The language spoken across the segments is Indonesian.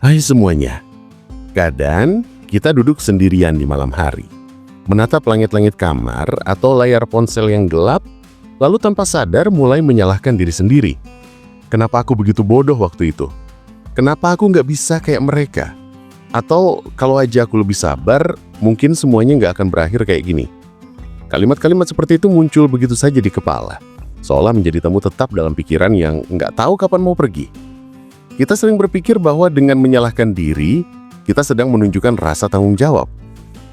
Hai semuanya, kadang kita duduk sendirian di malam hari, menatap langit-langit kamar atau layar ponsel yang gelap, lalu tanpa sadar mulai menyalahkan diri sendiri. Kenapa aku begitu bodoh waktu itu? Kenapa aku nggak bisa kayak mereka? Atau kalau aja aku lebih sabar, mungkin semuanya nggak akan berakhir kayak gini. Kalimat-kalimat seperti itu muncul begitu saja di kepala, seolah menjadi temu tetap dalam pikiran yang nggak tahu kapan mau pergi. Kita sering berpikir bahwa dengan menyalahkan diri, kita sedang menunjukkan rasa tanggung jawab.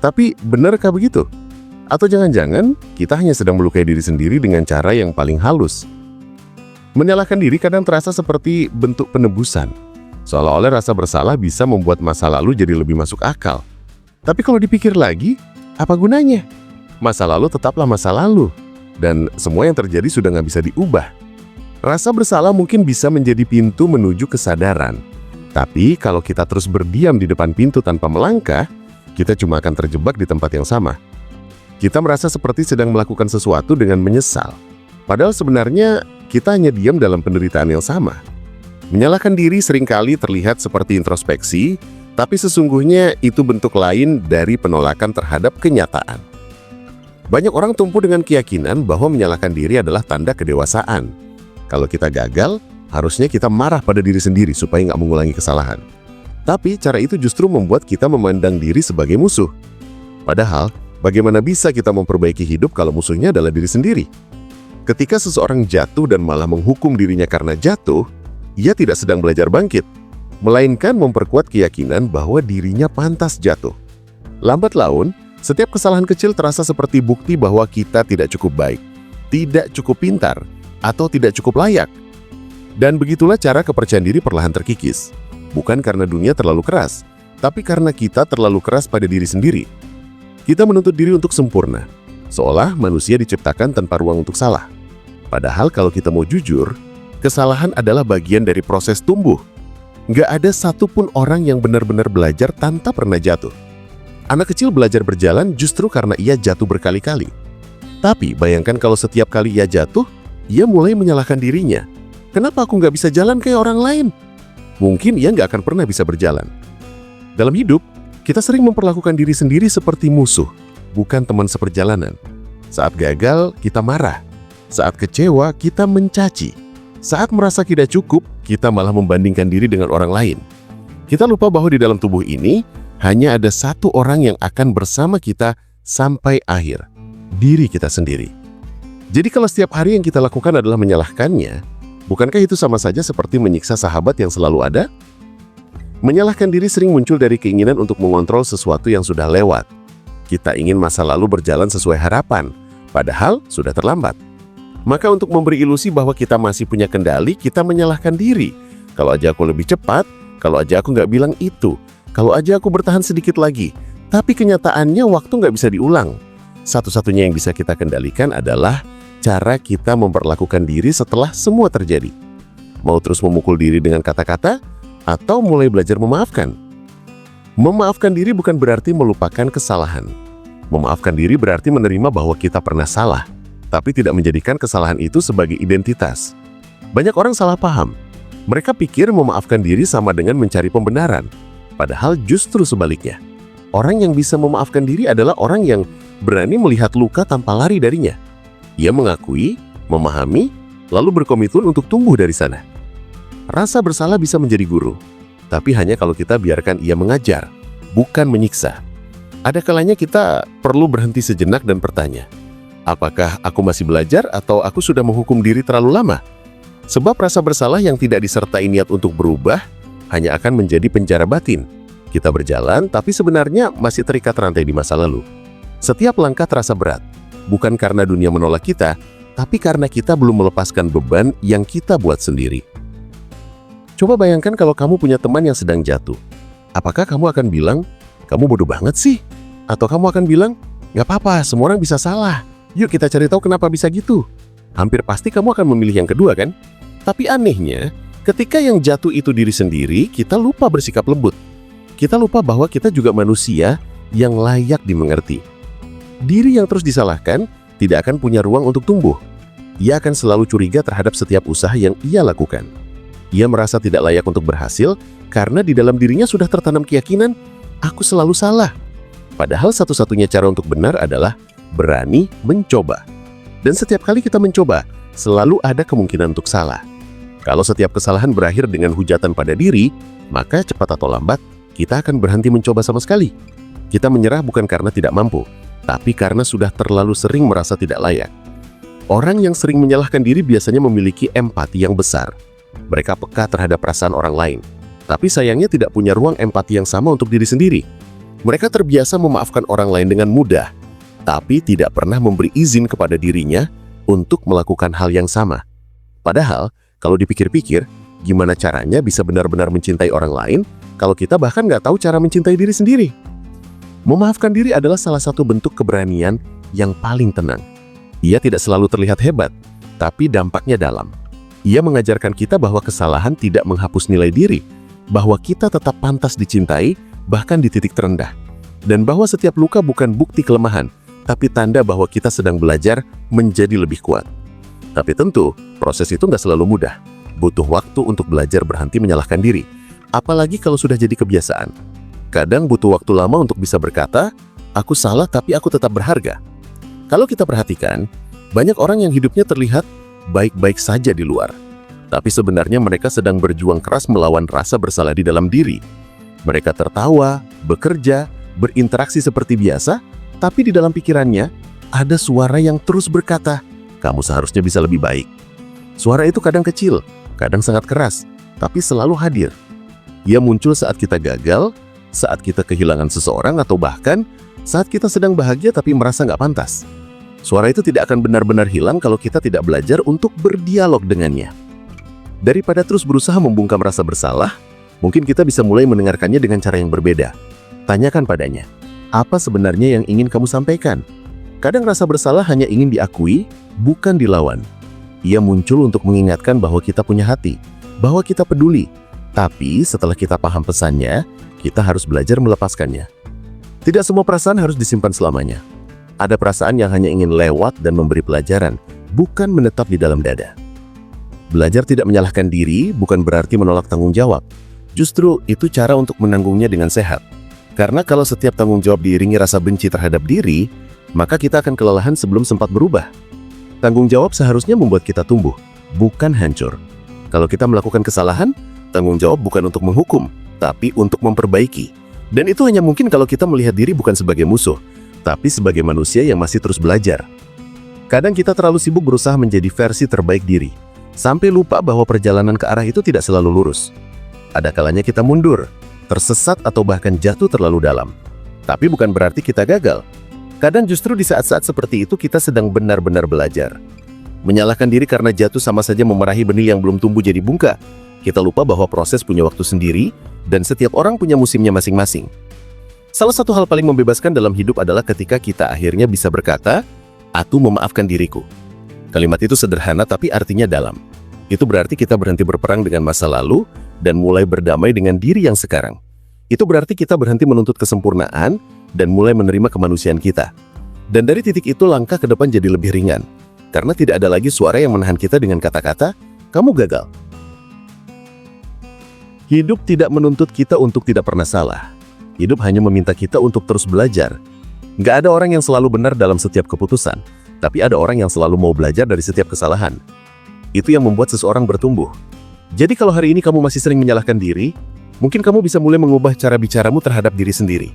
Tapi benarkah begitu? Atau jangan-jangan kita hanya sedang melukai diri sendiri dengan cara yang paling halus? Menyalahkan diri kadang terasa seperti bentuk penebusan, seolah-olah rasa bersalah bisa membuat masa lalu jadi lebih masuk akal. Tapi kalau dipikir lagi, apa gunanya? Masa lalu tetaplah masa lalu, dan semua yang terjadi sudah nggak bisa diubah. Rasa bersalah mungkin bisa menjadi pintu menuju kesadaran. Tapi kalau kita terus berdiam di depan pintu tanpa melangkah, kita cuma akan terjebak di tempat yang sama. Kita merasa seperti sedang melakukan sesuatu dengan menyesal. Padahal sebenarnya kita hanya diam dalam penderitaan yang sama. Menyalahkan diri seringkali terlihat seperti introspeksi, tapi sesungguhnya itu bentuk lain dari penolakan terhadap kenyataan. Banyak orang tumpu dengan keyakinan bahwa menyalahkan diri adalah tanda kedewasaan. Kalau kita gagal, harusnya kita marah pada diri sendiri supaya nggak mengulangi kesalahan. Tapi cara itu justru membuat kita memandang diri sebagai musuh. Padahal, bagaimana bisa kita memperbaiki hidup kalau musuhnya adalah diri sendiri? Ketika seseorang jatuh dan malah menghukum dirinya karena jatuh, ia tidak sedang belajar bangkit, melainkan memperkuat keyakinan bahwa dirinya pantas jatuh. Lambat laun, setiap kesalahan kecil terasa seperti bukti bahwa kita tidak cukup baik, tidak cukup pintar, atau tidak cukup layak. Dan begitulah cara kepercayaan diri perlahan terkikis. Bukan karena dunia terlalu keras, tapi karena kita terlalu keras pada diri sendiri. Kita menuntut diri untuk sempurna, seolah manusia diciptakan tanpa ruang untuk salah. Padahal kalau kita mau jujur, kesalahan adalah bagian dari proses tumbuh. Nggak ada satupun orang yang benar-benar belajar tanpa pernah jatuh. Anak kecil belajar berjalan justru karena ia jatuh berkali-kali. Tapi bayangkan kalau setiap kali ia jatuh, ia mulai menyalahkan dirinya. Kenapa aku nggak bisa jalan kayak orang lain? Mungkin ia nggak akan pernah bisa berjalan. Dalam hidup, kita sering memperlakukan diri sendiri seperti musuh, bukan teman seperjalanan. Saat gagal, kita marah. Saat kecewa, kita mencaci. Saat merasa tidak cukup, kita malah membandingkan diri dengan orang lain. Kita lupa bahwa di dalam tubuh ini, hanya ada satu orang yang akan bersama kita sampai akhir, diri kita sendiri. Jadi kalau setiap hari yang kita lakukan adalah menyalahkannya, bukankah itu sama saja seperti menyiksa sahabat yang selalu ada? Menyalahkan diri sering muncul dari keinginan untuk mengontrol sesuatu yang sudah lewat. Kita ingin masa lalu berjalan sesuai harapan, padahal sudah terlambat. Maka untuk memberi ilusi bahwa kita masih punya kendali, kita menyalahkan diri. Kalau aja aku lebih cepat, kalau aja aku nggak bilang itu, kalau aja aku bertahan sedikit lagi. Tapi kenyataannya waktu nggak bisa diulang. Satu-satunya yang bisa kita kendalikan adalah cara kita memperlakukan diri setelah semua terjadi. Mau terus memukul diri dengan kata-kata, atau mulai belajar memaafkan? Memaafkan diri bukan berarti melupakan kesalahan. Memaafkan diri berarti menerima bahwa kita pernah salah, tapi tidak menjadikan kesalahan itu sebagai identitas. Banyak orang salah paham. Mereka pikir memaafkan diri sama dengan mencari pembenaran. Padahal justru sebaliknya. Orang yang bisa memaafkan diri adalah orang yang berani melihat luka tanpa lari darinya. Ia mengakui, memahami, lalu berkomitmen untuk tumbuh dari sana. Rasa bersalah bisa menjadi guru, tapi hanya kalau kita biarkan ia mengajar, bukan menyiksa. Ada kalanya kita perlu berhenti sejenak dan bertanya, apakah aku masih belajar atau aku sudah menghukum diri terlalu lama? Sebab rasa bersalah yang tidak disertai niat untuk berubah hanya akan menjadi penjara batin. Kita berjalan, tapi sebenarnya masih terikat rantai di masa lalu. Setiap langkah terasa berat. Bukan karena dunia menolak kita, tapi karena kita belum melepaskan beban yang kita buat sendiri. Coba bayangkan kalau kamu punya teman yang sedang jatuh. Apakah kamu akan bilang, kamu bodoh banget sih? Atau kamu akan bilang, nggak apa-apa, semua orang bisa salah. Yuk kita cari tahu kenapa bisa gitu. Hampir pasti kamu akan memilih yang kedua kan? Tapi anehnya, ketika yang jatuh itu diri sendiri, kita lupa bersikap lembut. Kita lupa bahwa kita juga manusia yang layak dimengerti. Diri yang terus disalahkan tidak akan punya ruang untuk tumbuh. Ia akan selalu curiga terhadap setiap usaha yang ia lakukan. Ia merasa tidak layak untuk berhasil karena di dalam dirinya sudah tertanam keyakinan, aku selalu salah. Padahal satu-satunya cara untuk benar adalah berani mencoba. Dan setiap kali kita mencoba, selalu ada kemungkinan untuk salah. Kalau setiap kesalahan berakhir dengan hujatan pada diri, maka cepat atau lambat, kita akan berhenti mencoba sama sekali. Kita menyerah bukan karena tidak mampu, tapi karena sudah terlalu sering merasa tidak layak. Orang yang sering menyalahkan diri biasanya memiliki empati yang besar. Mereka peka terhadap perasaan orang lain, tapi sayangnya tidak punya ruang empati yang sama untuk diri sendiri. Mereka terbiasa memaafkan orang lain dengan mudah, tapi tidak pernah memberi izin kepada dirinya untuk melakukan hal yang sama. Padahal, kalau dipikir-pikir, gimana caranya bisa benar-benar mencintai orang lain kalau kita bahkan nggak tahu cara mencintai diri sendiri? Memaafkan diri adalah salah satu bentuk keberanian yang paling tenang. Ia tidak selalu terlihat hebat, tapi dampaknya dalam. Ia mengajarkan kita bahwa kesalahan tidak menghapus nilai diri, bahwa kita tetap pantas dicintai, bahkan di titik terendah. Dan bahwa setiap luka bukan bukti kelemahan, tapi tanda bahwa kita sedang belajar menjadi lebih kuat. Tapi tentu, proses itu nggak selalu mudah. Butuh waktu untuk belajar berhenti menyalahkan diri, apalagi kalau sudah jadi kebiasaan. Kadang butuh waktu lama untuk bisa berkata, aku salah tapi aku tetap berharga. Kalau kita perhatikan, banyak orang yang hidupnya terlihat baik-baik saja di luar. Tapi sebenarnya mereka sedang berjuang keras melawan rasa bersalah di dalam diri. Mereka tertawa, bekerja, berinteraksi seperti biasa, tapi di dalam pikirannya ada suara yang terus berkata, kamu seharusnya bisa lebih baik. Suara itu kadang kecil, kadang sangat keras, tapi selalu hadir. Ia muncul saat kita gagal, saat kita kehilangan seseorang, atau bahkan saat kita sedang bahagia tapi merasa nggak pantas. Suara itu tidak akan benar-benar hilang kalau kita tidak belajar untuk berdialog dengannya. Daripada terus berusaha membungkam rasa bersalah, mungkin kita bisa mulai mendengarkannya dengan cara yang berbeda. Tanyakan padanya, apa sebenarnya yang ingin kamu sampaikan? Kadang rasa bersalah hanya ingin diakui, bukan dilawan. Ia muncul untuk mengingatkan bahwa kita punya hati, bahwa kita peduli. Tapi setelah kita paham pesannya, kita harus belajar melepaskannya. Tidak semua perasaan harus disimpan selamanya. Ada perasaan yang hanya ingin lewat dan memberi pelajaran, bukan menetap di dalam dada. Belajar tidak menyalahkan diri bukan berarti menolak tanggung jawab. Justru itu cara untuk menanggungnya dengan sehat. Karena kalau setiap tanggung jawab diiringi rasa benci terhadap diri, maka kita akan kelelahan sebelum sempat berubah. Tanggung jawab seharusnya membuat kita tumbuh, bukan hancur. Kalau kita melakukan kesalahan, tanggung jawab bukan untuk menghukum, tapi untuk memperbaiki. Dan itu hanya mungkin kalau kita melihat diri bukan sebagai musuh, tapi sebagai manusia yang masih terus belajar. Kadang kita terlalu sibuk berusaha menjadi versi terbaik diri, sampai lupa bahwa perjalanan ke arah itu tidak selalu lurus. Ada kalanya kita mundur, tersesat atau bahkan jatuh terlalu dalam. Tapi bukan berarti kita gagal. Kadang justru di saat-saat seperti itu kita sedang benar-benar belajar. Menyalahkan diri karena jatuh sama saja memarahi benih yang belum tumbuh jadi bungka. Kita lupa bahwa proses punya waktu sendiri, dan setiap orang punya musimnya masing-masing. Salah satu hal paling membebaskan dalam hidup adalah ketika kita akhirnya bisa berkata, aku memaafkan diriku. Kalimat itu sederhana tapi artinya dalam. Itu berarti kita berhenti berperang dengan masa lalu dan mulai berdamai dengan diri yang sekarang. Itu berarti kita berhenti menuntut kesempurnaan dan mulai menerima kemanusiaan kita. Dan dari titik itu langkah ke depan jadi lebih ringan. Karena tidak ada lagi suara yang menahan kita dengan kata-kata, kamu gagal. Hidup tidak menuntut kita untuk tidak pernah salah. Hidup hanya meminta kita untuk terus belajar. Nggak ada orang yang selalu benar dalam setiap keputusan, tapi ada orang yang selalu mau belajar dari setiap kesalahan. Itu yang membuat seseorang bertumbuh. Jadi kalau hari ini kamu masih sering menyalahkan diri, mungkin kamu bisa mulai mengubah cara bicaramu terhadap diri sendiri.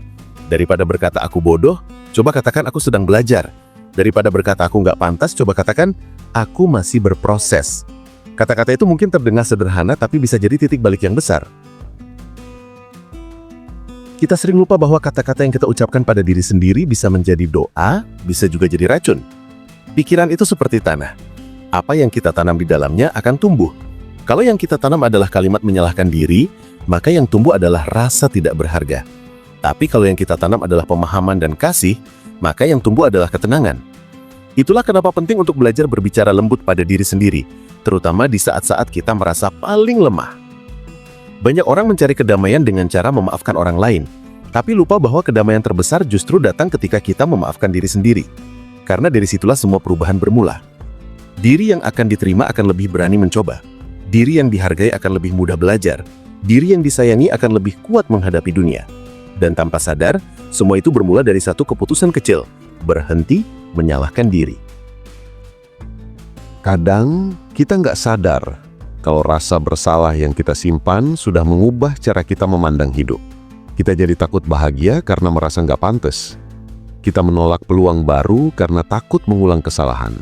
Daripada berkata aku bodoh, coba katakan aku sedang belajar. Daripada berkata aku nggak pantas, coba katakan aku masih berproses. Kata-kata itu mungkin terdengar sederhana, tapi bisa jadi titik balik yang besar. Kita sering lupa bahwa kata-kata yang kita ucapkan pada diri sendiri bisa menjadi doa, bisa juga jadi racun. Pikiran itu seperti tanah. Apa yang kita tanam di dalamnya akan tumbuh. Kalau yang kita tanam adalah kalimat menyalahkan diri, maka yang tumbuh adalah rasa tidak berharga. Tapi kalau yang kita tanam adalah pemahaman dan kasih, maka yang tumbuh adalah ketenangan. Itulah kenapa penting untuk belajar berbicara lembut pada diri sendiri, terutama di saat-saat kita merasa paling lemah. Banyak orang mencari kedamaian dengan cara memaafkan orang lain, tapi lupa bahwa kedamaian terbesar justru datang ketika kita memaafkan diri sendiri. Karena dari situlah semua perubahan bermula. Diri yang akan diterima akan lebih berani mencoba. Diri yang dihargai akan lebih mudah belajar. Diri yang disayangi akan lebih kuat menghadapi dunia. Dan tanpa sadar, semua itu bermula dari satu keputusan kecil, berhenti menyalahkan diri. Kadang kita nggak sadar kalau rasa bersalah yang kita simpan sudah mengubah cara kita memandang hidup. Kita jadi takut bahagia karena merasa nggak pantas. Kita menolak peluang baru karena takut mengulang kesalahan.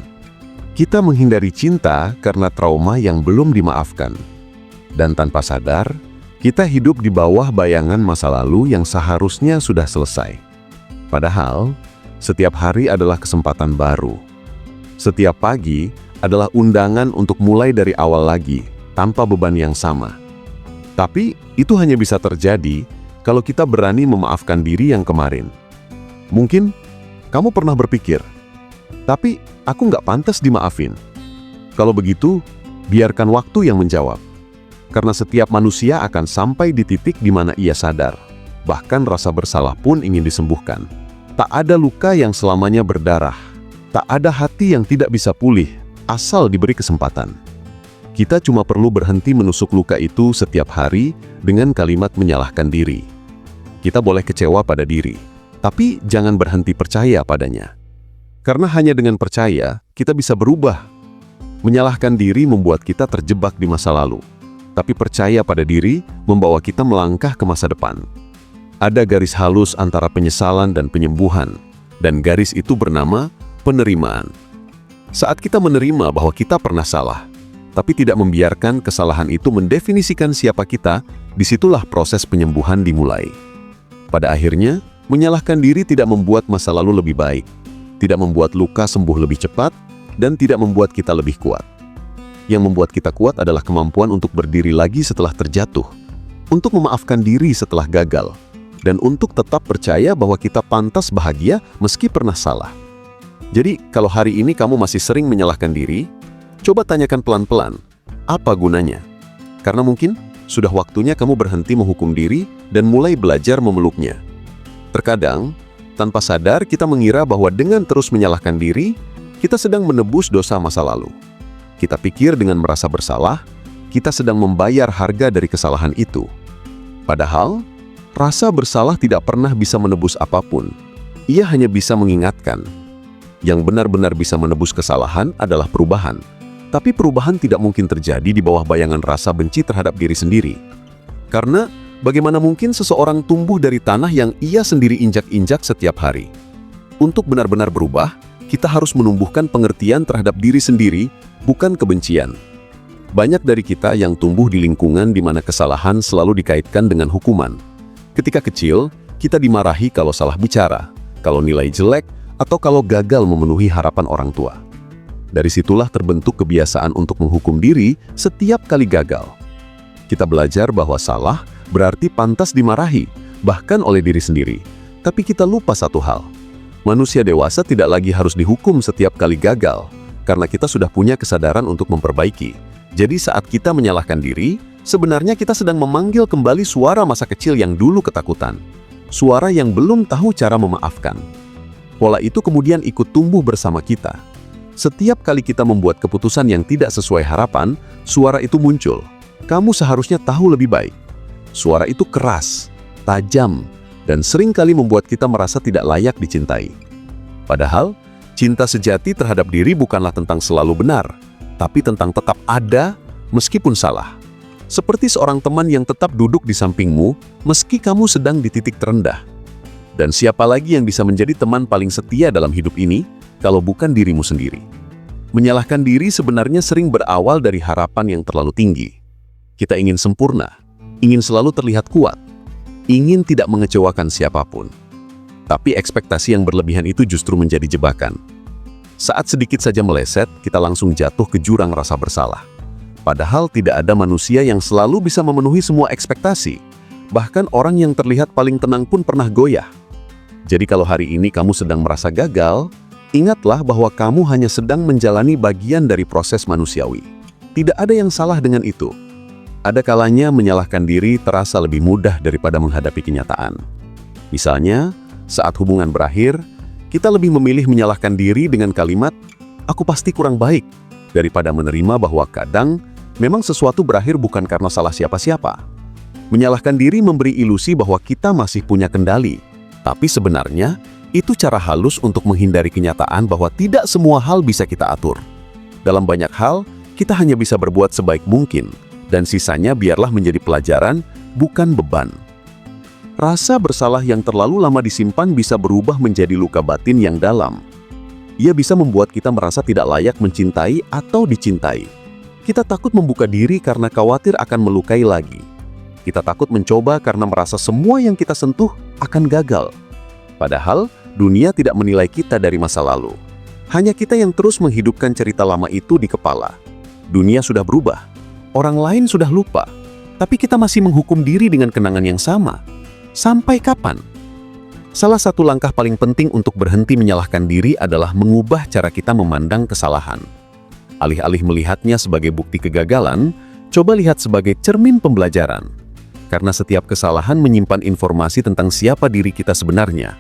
Kita menghindari cinta karena trauma yang belum dimaafkan. Dan tanpa sadar, kita hidup di bawah bayangan masa lalu yang seharusnya sudah selesai. Padahal, setiap hari adalah kesempatan baru. Setiap pagi adalah undangan untuk mulai dari awal lagi, tanpa beban yang sama. Tapi, itu hanya bisa terjadi kalau kita berani memaafkan diri yang kemarin. Mungkin, kamu pernah berpikir, tapi aku nggak pantas dimaafin. Kalau begitu, biarkan waktu yang menjawab. Karena setiap manusia akan sampai di titik di mana ia sadar. Bahkan rasa bersalah pun ingin disembuhkan. Tak ada luka yang selamanya berdarah. Tak ada hati yang tidak bisa pulih, asal diberi kesempatan. Kita cuma perlu berhenti menusuk luka itu setiap hari dengan kalimat menyalahkan diri. Kita boleh kecewa pada diri, tapi jangan berhenti percaya padanya. Karena hanya dengan percaya, kita bisa berubah. Menyalahkan diri membuat kita terjebak di masa lalu. Tapi percaya pada diri membawa kita melangkah ke masa depan. Ada garis halus antara penyesalan dan penyembuhan, dan garis itu bernama penerimaan. Saat kita menerima bahwa kita pernah salah, tapi tidak membiarkan kesalahan itu mendefinisikan siapa kita, disitulah proses penyembuhan dimulai. Pada akhirnya, menyalahkan diri tidak membuat masa lalu lebih baik, tidak membuat luka sembuh lebih cepat, dan tidak membuat kita lebih kuat. Yang membuat kita kuat adalah kemampuan untuk berdiri lagi setelah terjatuh, untuk memaafkan diri setelah gagal, dan untuk tetap percaya bahwa kita pantas bahagia meski pernah salah. Jadi, kalau hari ini kamu masih sering menyalahkan diri, coba tanyakan pelan-pelan, apa gunanya? Karena mungkin sudah waktunya kamu berhenti menghukum diri dan mulai belajar memeluknya. Terkadang, tanpa sadar kita mengira bahwa dengan terus menyalahkan diri, kita sedang menebus dosa masa lalu. Kita pikir dengan merasa bersalah, kita sedang membayar harga dari kesalahan itu. Padahal, rasa bersalah tidak pernah bisa menebus apapun. Ia hanya bisa mengingatkan. Yang benar-benar bisa menebus kesalahan adalah perubahan. Tapi perubahan tidak mungkin terjadi di bawah bayangan rasa benci terhadap diri sendiri. Karena, bagaimana mungkin seseorang tumbuh dari tanah yang ia sendiri injak-injak setiap hari? Untuk benar-benar berubah, kita harus menumbuhkan pengertian terhadap diri sendiri, bukan kebencian. Banyak dari kita yang tumbuh di lingkungan di mana kesalahan selalu dikaitkan dengan hukuman. Ketika kecil, kita dimarahi kalau salah bicara, kalau nilai jelek, atau kalau gagal memenuhi harapan orang tua. Dari situlah terbentuk kebiasaan untuk menghukum diri setiap kali gagal. Kita belajar bahwa salah berarti pantas dimarahi, bahkan oleh diri sendiri. Tapi kita lupa satu hal. Manusia dewasa tidak lagi harus dihukum setiap kali gagal, karena kita sudah punya kesadaran untuk memperbaiki. Jadi saat kita menyalahkan diri, sebenarnya kita sedang memanggil kembali suara masa kecil yang dulu ketakutan. Suara yang belum tahu cara memaafkan. Pola itu kemudian ikut tumbuh bersama kita. Setiap kali kita membuat keputusan yang tidak sesuai harapan, suara itu muncul. Kamu seharusnya tahu lebih baik. Suara itu keras, tajam, dan seringkali membuat kita merasa tidak layak dicintai. Padahal, cinta sejati terhadap diri bukanlah tentang selalu benar, tapi tentang tetap ada meskipun salah. Seperti seorang teman yang tetap duduk di sampingmu meski kamu sedang di titik terendah. Dan siapa lagi yang bisa menjadi teman paling setia dalam hidup ini kalau bukan dirimu sendiri? Menyalahkan diri sebenarnya sering berawal dari harapan yang terlalu tinggi. Kita ingin sempurna, ingin selalu terlihat kuat, ingin tidak mengecewakan siapapun. Tapi ekspektasi yang berlebihan itu justru menjadi jebakan. Saat sedikit saja meleset, kita langsung jatuh ke jurang rasa bersalah. Padahal tidak ada manusia yang selalu bisa memenuhi semua ekspektasi. Bahkan orang yang terlihat paling tenang pun pernah goyah. Jadi kalau hari ini kamu sedang merasa gagal, ingatlah bahwa kamu hanya sedang menjalani bagian dari proses manusiawi. Tidak ada yang salah dengan itu. Ada kalanya menyalahkan diri terasa lebih mudah daripada menghadapi kenyataan. Misalnya, saat hubungan berakhir, kita lebih memilih menyalahkan diri dengan kalimat, "Aku pasti kurang baik," daripada menerima bahwa kadang memang sesuatu berakhir bukan karena salah siapa-siapa, Menyalahkan diri memberi ilusi bahwa kita masih punya kendali. Tapi sebenarnya, itu cara halus untuk menghindari kenyataan bahwa tidak semua hal bisa kita atur. Dalam banyak hal, kita hanya bisa berbuat sebaik mungkin, dan sisanya biarlah menjadi pelajaran, bukan beban. Rasa bersalah yang terlalu lama disimpan bisa berubah menjadi luka batin yang dalam. Ia bisa membuat kita merasa tidak layak mencintai atau dicintai. Kita takut membuka diri karena khawatir akan melukai lagi. Kita takut mencoba karena merasa semua yang kita sentuh akan gagal. Padahal, dunia tidak menilai kita dari masa lalu. Hanya kita yang terus menghidupkan cerita lama itu di kepala. Dunia sudah berubah. Orang lain sudah lupa. Tapi kita masih menghukum diri dengan kenangan yang sama. Sampai kapan? Salah satu langkah paling penting untuk berhenti menyalahkan diri adalah mengubah cara kita memandang kesalahan. Alih-alih melihatnya sebagai bukti kegagalan, coba lihat sebagai cermin pembelajaran. Karena setiap kesalahan menyimpan informasi tentang siapa diri kita sebenarnya.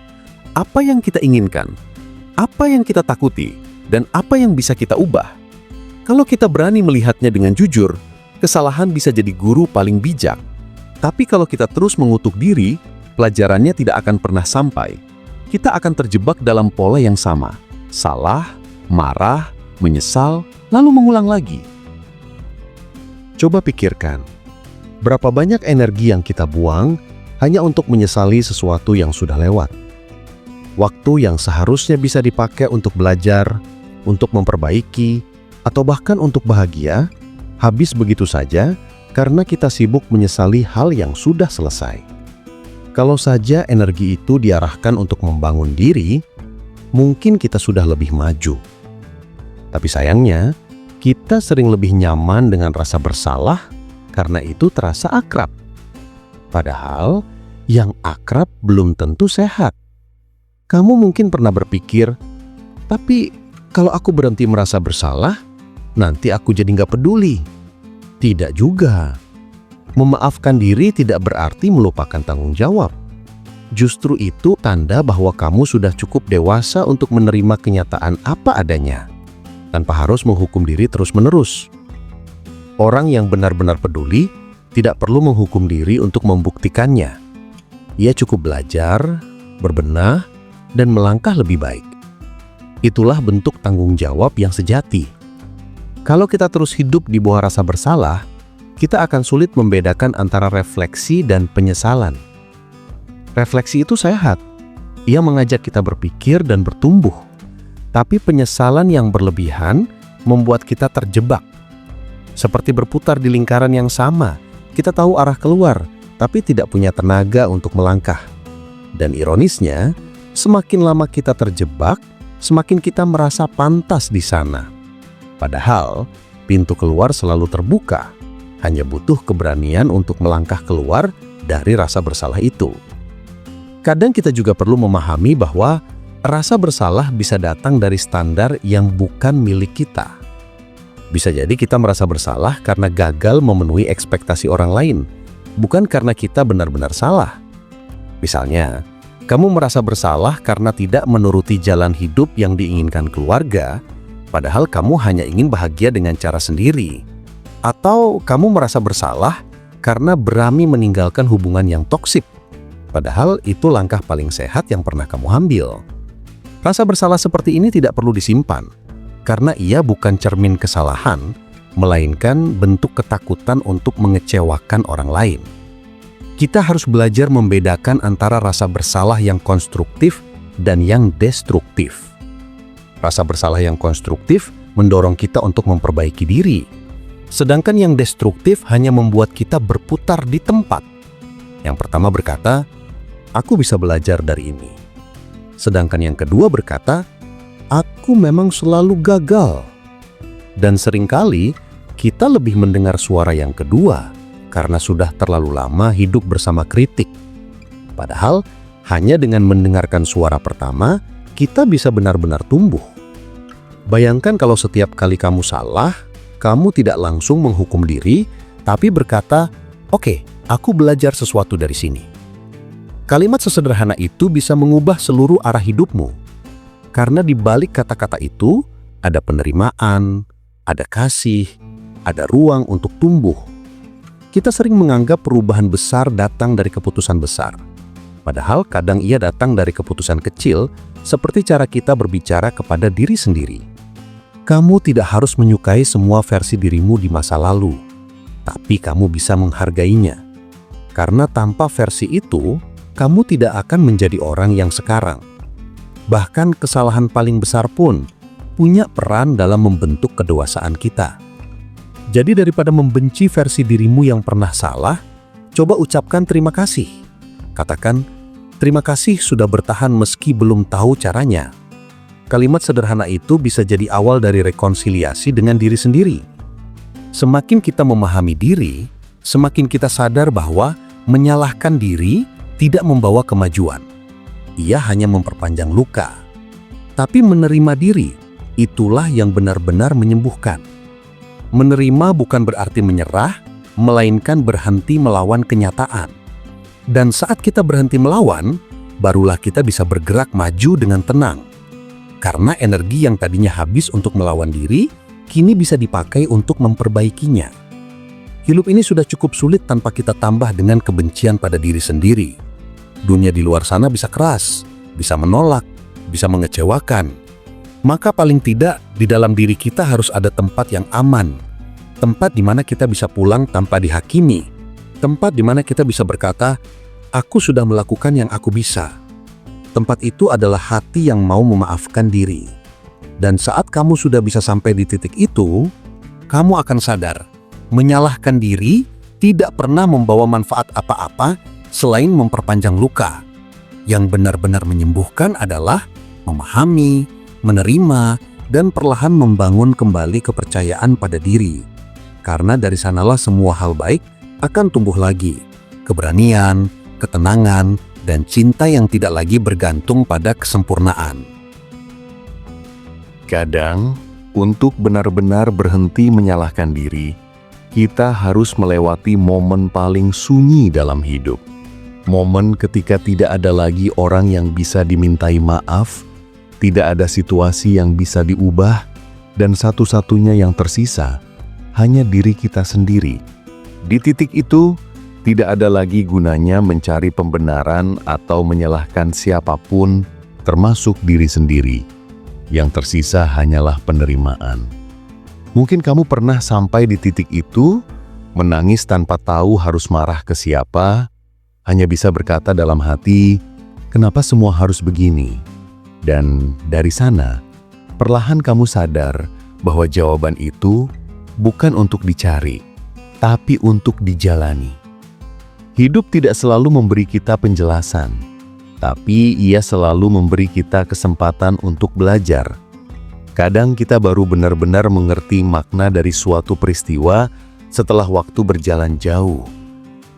Apa yang kita inginkan, apa yang kita takuti, dan apa yang bisa kita ubah. Kalau kita berani melihatnya dengan jujur, kesalahan bisa jadi guru paling bijak. Tapi kalau kita terus mengutuk diri, pelajarannya tidak akan pernah sampai. Kita akan terjebak dalam pola yang sama. Salah, marah, menyesal, lalu mengulang lagi. Coba pikirkan, berapa banyak energi yang kita buang hanya untuk menyesali sesuatu yang sudah lewat. Waktu yang seharusnya bisa dipakai untuk belajar, untuk memperbaiki, atau bahkan untuk bahagia, habis begitu saja karena kita sibuk menyesali hal yang sudah selesai. Kalau saja energi itu diarahkan untuk membangun diri, mungkin kita sudah lebih maju. Tapi sayangnya, kita sering lebih nyaman dengan rasa bersalah karena itu terasa akrab. Padahal, yang akrab belum tentu sehat. Kamu mungkin pernah berpikir, tapi kalau aku berhenti merasa bersalah, nanti aku jadi nggak peduli. Tidak juga. Memaafkan diri tidak berarti melupakan tanggung jawab. Justru itu tanda bahwa kamu sudah cukup dewasa untuk menerima kenyataan apa adanya, tanpa harus menghukum diri terus-menerus. Orang yang benar-benar peduli tidak perlu menghukum diri untuk membuktikannya. Ia cukup belajar, berbenah, dan melangkah lebih baik. Itulah bentuk tanggung jawab yang sejati. Kalau kita terus hidup di bawah rasa bersalah, kita akan sulit membedakan antara refleksi dan penyesalan. Refleksi itu sehat. Ia mengajak kita berpikir dan bertumbuh. Tapi penyesalan yang berlebihan membuat kita terjebak. Seperti berputar di lingkaran yang sama, kita tahu arah keluar, tapi tidak punya tenaga untuk melangkah. Dan ironisnya, semakin lama kita terjebak, semakin kita merasa pantas di sana. Padahal, pintu keluar selalu terbuka. Hanya butuh keberanian untuk melangkah keluar dari rasa bersalah itu. Kadang kita juga perlu memahami bahwa rasa bersalah bisa datang dari standar yang bukan milik kita. Bisa jadi kita merasa bersalah karena gagal memenuhi ekspektasi orang lain, bukan karena kita benar-benar salah. Misalnya, kamu merasa bersalah karena tidak menuruti jalan hidup yang diinginkan keluarga, padahal kamu hanya ingin bahagia dengan cara sendiri. Atau kamu merasa bersalah karena berani meninggalkan hubungan yang toksik, padahal itu langkah paling sehat yang pernah kamu ambil. Rasa bersalah seperti ini tidak perlu disimpan, karena ia bukan cermin kesalahan, melainkan bentuk ketakutan untuk mengecewakan orang lain. Kita harus belajar membedakan antara rasa bersalah yang konstruktif dan yang destruktif. Rasa bersalah yang konstruktif mendorong kita untuk memperbaiki diri, sedangkan yang destruktif hanya membuat kita berputar di tempat. Yang pertama berkata, "Aku bisa belajar dari ini." Sedangkan yang kedua berkata, "Aku memang selalu gagal." Dan seringkali kita lebih mendengar suara yang kedua karena sudah terlalu lama hidup bersama kritik. Padahal hanya dengan mendengarkan suara pertama, kita bisa benar-benar tumbuh. Bayangkan kalau setiap kali kamu salah, kamu tidak langsung menghukum diri, tapi berkata, "Oke, aku belajar sesuatu dari sini." Kalimat sesederhana itu bisa mengubah seluruh arah hidupmu. Karena di balik kata-kata itu, ada penerimaan, ada kasih, ada ruang untuk tumbuh. Kita sering menganggap perubahan besar datang dari keputusan besar. Padahal kadang ia datang dari keputusan kecil, seperti cara kita berbicara kepada diri sendiri. Kamu tidak harus menyukai semua versi dirimu di masa lalu, tapi kamu bisa menghargainya. Karena tanpa versi itu, kamu tidak akan menjadi orang yang sekarang. Bahkan kesalahan paling besar pun punya peran dalam membentuk kedewasaan kita. Jadi daripada membenci versi dirimu yang pernah salah, coba ucapkan terima kasih. Katakan, terima kasih sudah bertahan meski belum tahu caranya. Kalimat sederhana itu bisa jadi awal dari rekonsiliasi dengan diri sendiri. Semakin kita memahami diri, semakin kita sadar bahwa menyalahkan diri tidak membawa kemajuan. Ia hanya memperpanjang luka. Tapi menerima diri, itulah yang benar-benar menyembuhkan. Menerima bukan berarti menyerah, melainkan berhenti melawan kenyataan. Dan saat kita berhenti melawan, barulah kita bisa bergerak maju dengan tenang. Karena energi yang tadinya habis untuk melawan diri, kini bisa dipakai untuk memperbaikinya. Hidup ini sudah cukup sulit tanpa kita tambah dengan kebencian pada diri sendiri. Dunia di luar sana bisa keras, bisa menolak, bisa mengecewakan. Maka paling tidak di dalam diri kita harus ada tempat yang aman. Tempat di mana kita bisa pulang tanpa dihakimi. Tempat di mana kita bisa berkata, aku sudah melakukan yang aku bisa. Tempat itu adalah hati yang mau memaafkan diri. Dan saat kamu sudah bisa sampai di titik itu, kamu akan sadar, menyalahkan diri tidak pernah membawa manfaat apa-apa selain memperpanjang luka. Yang benar-benar menyembuhkan adalah memahami, menerima, dan perlahan membangun kembali kepercayaan pada diri. Karena dari sanalah semua hal baik akan tumbuh lagi. Keberanian, ketenangan, dan cinta yang tidak lagi bergantung pada kesempurnaan. Kadang, untuk benar-benar berhenti menyalahkan diri, kita harus melewati momen paling sunyi dalam hidup. Momen ketika tidak ada lagi orang yang bisa dimintai maaf, tidak ada situasi yang bisa diubah, dan satu-satunya yang tersisa hanya diri kita sendiri. Di titik itu, tidak ada lagi gunanya mencari pembenaran atau menyalahkan siapapun, termasuk diri sendiri. Yang tersisa hanyalah penerimaan. Mungkin kamu pernah sampai di titik itu, menangis tanpa tahu harus marah ke siapa, hanya bisa berkata dalam hati, kenapa semua harus begini? Dan dari sana, perlahan kamu sadar bahwa jawaban itu bukan untuk dicari, tapi untuk dijalani. Hidup tidak selalu memberi kita penjelasan, tapi ia selalu memberi kita kesempatan untuk belajar. Kadang kita baru benar-benar mengerti makna dari suatu peristiwa setelah waktu berjalan jauh.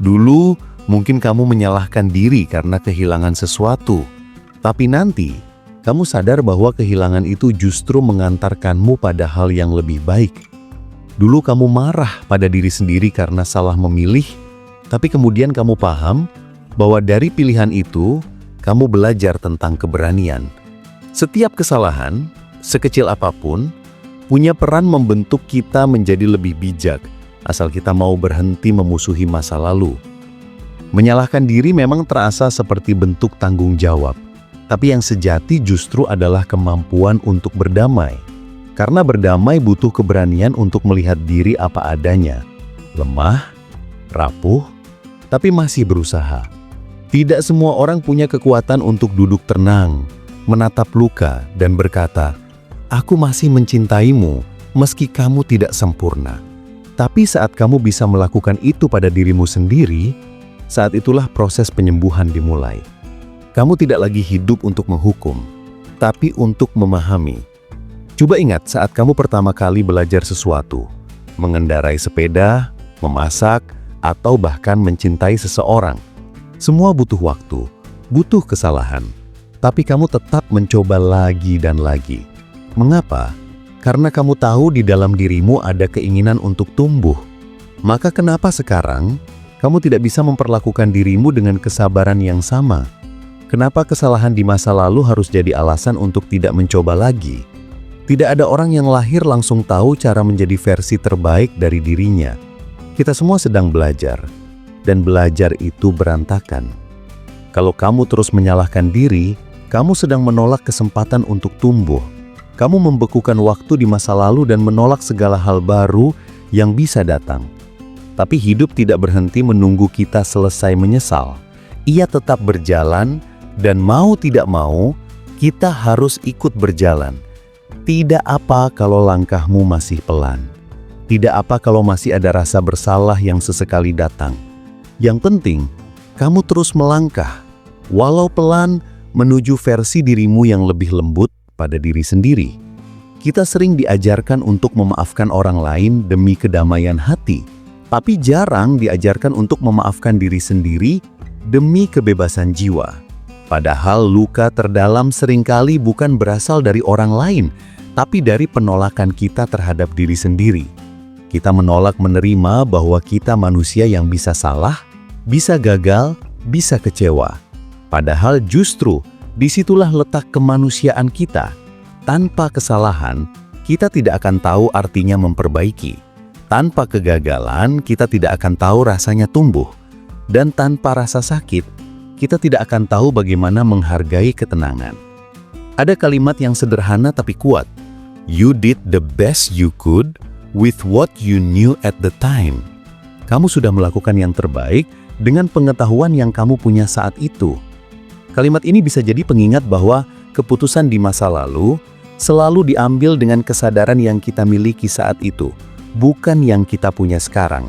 Dulu, mungkin kamu menyalahkan diri karena kehilangan sesuatu, tapi nanti kamu sadar bahwa kehilangan itu justru mengantarkanmu pada hal yang lebih baik. Dulu kamu marah pada diri sendiri karena salah memilih, tapi kemudian kamu paham bahwa dari pilihan itu, kamu belajar tentang keberanian. Setiap kesalahan, sekecil apapun, punya peran membentuk kita menjadi lebih bijak, asal kita mau berhenti memusuhi masa lalu. Menyalahkan diri memang terasa seperti bentuk tanggung jawab. Tapi yang sejati justru adalah kemampuan untuk berdamai. Karena berdamai butuh keberanian untuk melihat diri apa adanya. Lemah, rapuh, tapi masih berusaha. Tidak semua orang punya kekuatan untuk duduk tenang, menatap luka, dan berkata, aku masih mencintaimu meski kamu tidak sempurna. Tapi saat kamu bisa melakukan itu pada dirimu sendiri, saat itulah proses penyembuhan dimulai. Kamu tidak lagi hidup untuk menghukum, tapi untuk memahami. Coba ingat saat kamu pertama kali belajar sesuatu, mengendarai sepeda, memasak, atau bahkan mencintai seseorang. Semua butuh waktu, butuh kesalahan, tapi kamu tetap mencoba lagi dan lagi. Mengapa? Karena kamu tahu di dalam dirimu ada keinginan untuk tumbuh. Maka kenapa sekarang kamu tidak bisa memperlakukan dirimu dengan kesabaran yang sama? Kenapa kesalahan di masa lalu harus jadi alasan untuk tidak mencoba lagi? Tidak ada orang yang lahir langsung tahu cara menjadi versi terbaik dari dirinya. Kita semua sedang belajar, dan belajar itu berantakan. Kalau kamu terus menyalahkan diri, kamu sedang menolak kesempatan untuk tumbuh. Kamu membekukan waktu di masa lalu dan menolak segala hal baru yang bisa datang. Tapi hidup tidak berhenti menunggu kita selesai menyesal. Ia tetap berjalan, dan mau tidak mau, kita harus ikut berjalan. Tidak apa kalau langkahmu masih pelan. Tidak apa kalau masih ada rasa bersalah yang sesekali datang. Yang penting, kamu terus melangkah, walau pelan, menuju versi dirimu yang lebih lembut pada diri sendiri. Kita sering diajarkan untuk memaafkan orang lain demi kedamaian hati, tapi jarang diajarkan untuk memaafkan diri sendiri demi kebebasan jiwa. Padahal luka terdalam seringkali bukan berasal dari orang lain, tapi dari penolakan kita terhadap diri sendiri. Kita menolak menerima bahwa kita manusia yang bisa salah, bisa gagal, bisa kecewa. Padahal justru disitulah letak kemanusiaan kita. Tanpa kesalahan, kita tidak akan tahu artinya memperbaiki. Tanpa kegagalan, kita tidak akan tahu rasanya tumbuh. Dan tanpa rasa sakit, kita tidak akan tahu bagaimana menghargai ketenangan. Ada kalimat yang sederhana tapi kuat. You did the best you could with what you knew at the time. Kamu sudah melakukan yang terbaik dengan pengetahuan yang kamu punya saat itu. Kalimat ini bisa jadi pengingat bahwa keputusan di masa lalu selalu diambil dengan kesadaran yang kita miliki saat itu, bukan yang kita punya sekarang.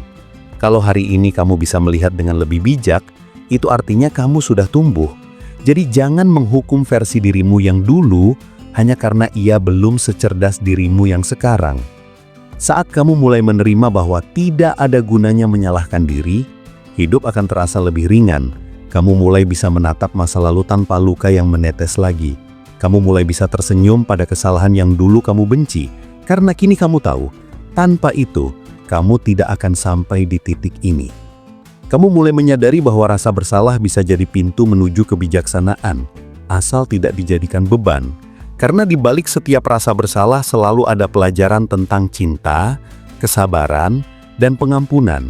Kalau hari ini kamu bisa melihat dengan lebih bijak, itu artinya kamu sudah tumbuh. Jadi jangan menghukum versi dirimu yang dulu hanya karena ia belum secerdas dirimu yang sekarang. Saat kamu mulai menerima bahwa tidak ada gunanya menyalahkan diri, hidup akan terasa lebih ringan. Kamu mulai bisa menatap masa lalu tanpa luka yang menetes lagi. Kamu mulai bisa tersenyum pada kesalahan yang dulu kamu benci, karena kini kamu tahu, tanpa itu, kamu tidak akan sampai di titik ini. Kamu mulai menyadari bahwa rasa bersalah bisa jadi pintu menuju kebijaksanaan, asal tidak dijadikan beban. Karena di balik setiap rasa bersalah selalu ada pelajaran tentang cinta, kesabaran, dan pengampunan.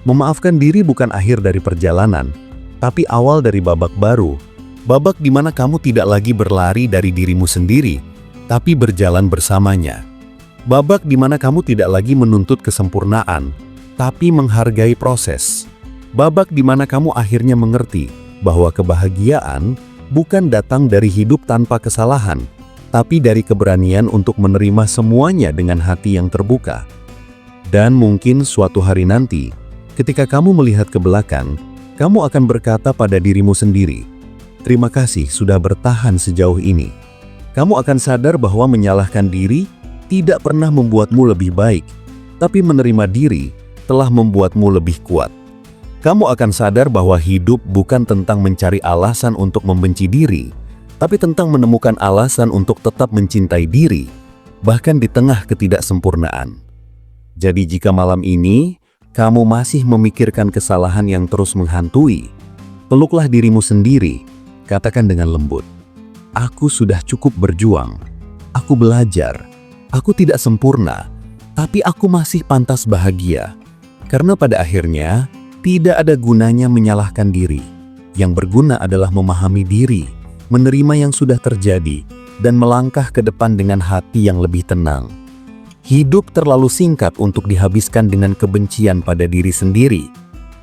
Memaafkan diri bukan akhir dari perjalanan, tapi awal dari babak baru. Babak di mana kamu tidak lagi berlari dari dirimu sendiri, tapi berjalan bersamanya. Babak di mana kamu tidak lagi menuntut kesempurnaan, tapi menghargai proses. Babak di mana kamu akhirnya mengerti bahwa kebahagiaan bukan datang dari hidup tanpa kesalahan, tapi dari keberanian untuk menerima semuanya dengan hati yang terbuka. Dan mungkin suatu hari nanti, ketika kamu melihat ke belakang, kamu akan berkata pada dirimu sendiri, "Terima kasih sudah bertahan sejauh ini." Kamu akan sadar bahwa menyalahkan diri tidak pernah membuatmu lebih baik, tapi menerima diri telah membuatmu lebih kuat. Kamu akan sadar bahwa hidup bukan tentang mencari alasan untuk membenci diri, tapi tentang menemukan alasan untuk tetap mencintai diri, bahkan di tengah ketidaksempurnaan. Jadi jika malam ini, kamu masih memikirkan kesalahan yang terus menghantui, peluklah dirimu sendiri, katakan dengan lembut, "Aku sudah cukup berjuang, aku belajar, aku tidak sempurna, tapi aku masih pantas bahagia." Karena pada akhirnya, tidak ada gunanya menyalahkan diri. Yang berguna adalah memahami diri, menerima yang sudah terjadi, dan melangkah ke depan dengan hati yang lebih tenang. Hidup terlalu singkat untuk dihabiskan dengan kebencian pada diri sendiri.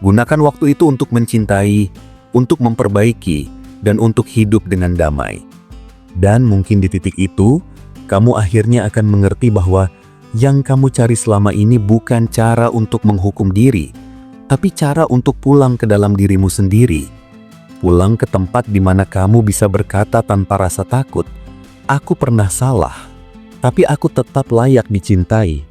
Gunakan waktu itu untuk mencintai, untuk memperbaiki, dan untuk hidup dengan damai. Dan mungkin di titik itu, kamu akhirnya akan mengerti bahwa yang kamu cari selama ini bukan cara untuk menghukum diri, tapi cara untuk pulang ke dalam dirimu sendiri. Pulang ke tempat di mana kamu bisa berkata tanpa rasa takut, "Aku pernah salah, tapi aku tetap layak dicintai."